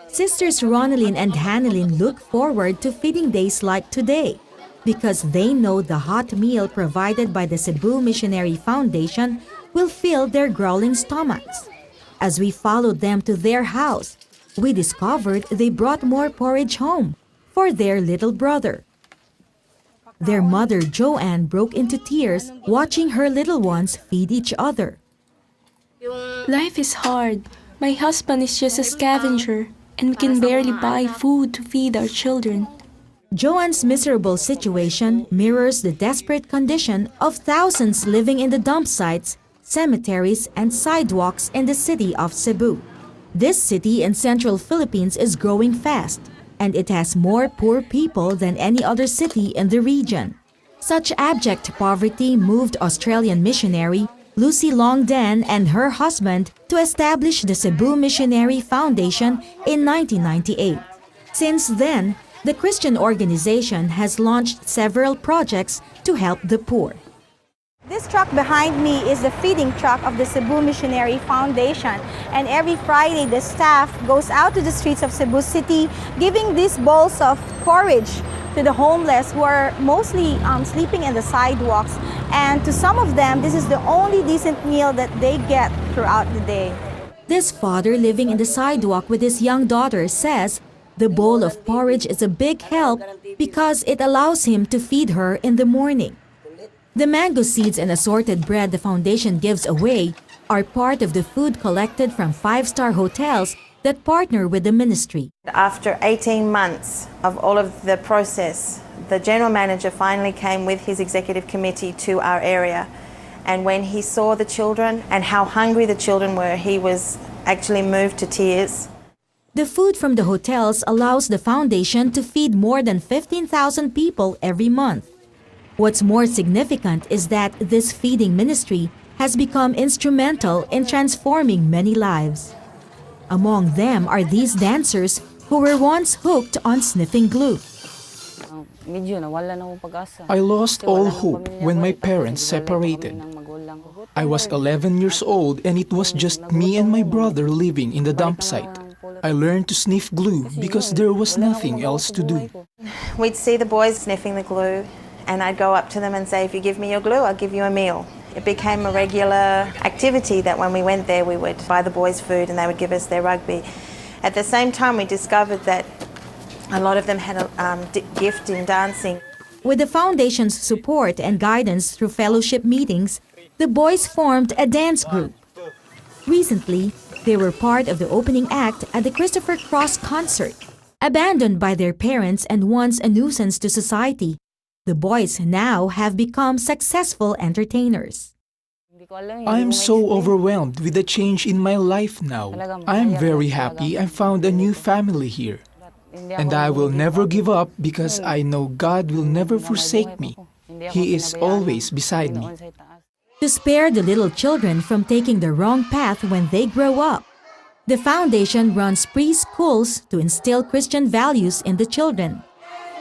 Sisters Ronalyn and Hannelyn look forward to feeding days like today because they know the hot meal provided by the Cebu Missionary Foundation will fill their growling stomachs. As we followed them to their house, we discovered they brought more porridge home for their little brother. Their mother, Joanne, broke into tears watching her little ones feed each other. Life is hard. My husband is just a scavenger, and we can barely buy food to feed our children. Joanne's miserable situation mirrors the desperate condition of thousands living in the dump sites, cemeteries, and sidewalks in the city of Cebu. This city in central Philippines is growing fast, and it has more poor people than any other city in the region. Such abject poverty moved Australian missionary Lucy Longden and her husband to establish the Cebu Missionary Foundation in 1998. Since then, the Christian organization has launched several projects to help the poor. This truck behind me is the feeding truck of the Cebu Missionary Foundation, and every Friday the staff goes out to the streets of Cebu City giving these bowls of porridge to the homeless who are mostly sleeping in the sidewalks, and to some of them this is the only decent meal that they get throughout the day. This father living in the sidewalk with his young daughter says the bowl of porridge is a big help because it allows him to feed her in the morning. The mango seeds and assorted bread the foundation gives away are part of the food collected from five-star hotels that partner with the ministry. After 18 months of all of the process, the general manager finally came with his executive committee to our area. And when he saw the children and how hungry the children were, he was actually moved to tears. The food from the hotels allows the foundation to feed more than 15,000 people every month. What's more significant is that this feeding ministry has become instrumental in transforming many lives. Among them are these dancers who were once hooked on sniffing glue. I lost all hope when my parents separated. I was 11 years old and it was just me and my brother living in the dump site. I learned to sniff glue because there was nothing else to do. We'd see the boys sniffing the glue, and I'd go up to them and say, if you give me your glue, I'll give you a meal. It became a regular activity that when we went there, we would buy the boys food and they would give us their rugby. At the same time, we discovered that a lot of them had a gift in dancing. With the foundation's support and guidance through fellowship meetings, the boys formed a dance group. Recently, they were part of the opening act at the Christopher Cross concert. Abandoned by their parents and once a nuisance to society, the boys now have become successful entertainers. I am so overwhelmed with the change in my life now. I am very happy I found a new family here. And I will never give up because I know God will never forsake me. He is always beside me. To spare the little children from taking the wrong path when they grow up, the foundation runs preschools to instill Christian values in the children.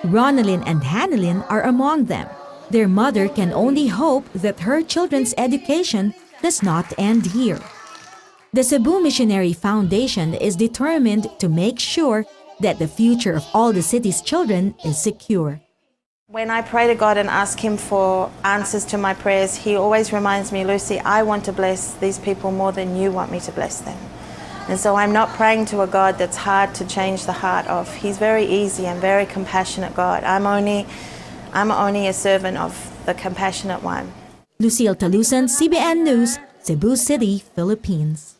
Ronalyn and Hannelyn are among them. Their mother can only hope that her children's education does not end here. The Cebu Missionary Foundation is determined to make sure that the future of all the city's children is secure. When I pray to God and ask Him for answers to my prayers, He always reminds me, Lucy, I want to bless these people more than you want me to bless them. And so I'm not praying to a God that's hard to change the heart of. He's very easy and very compassionate God. I'm only a servant of the compassionate one. Lucille Talusan, CBN News, Cebu City, Philippines.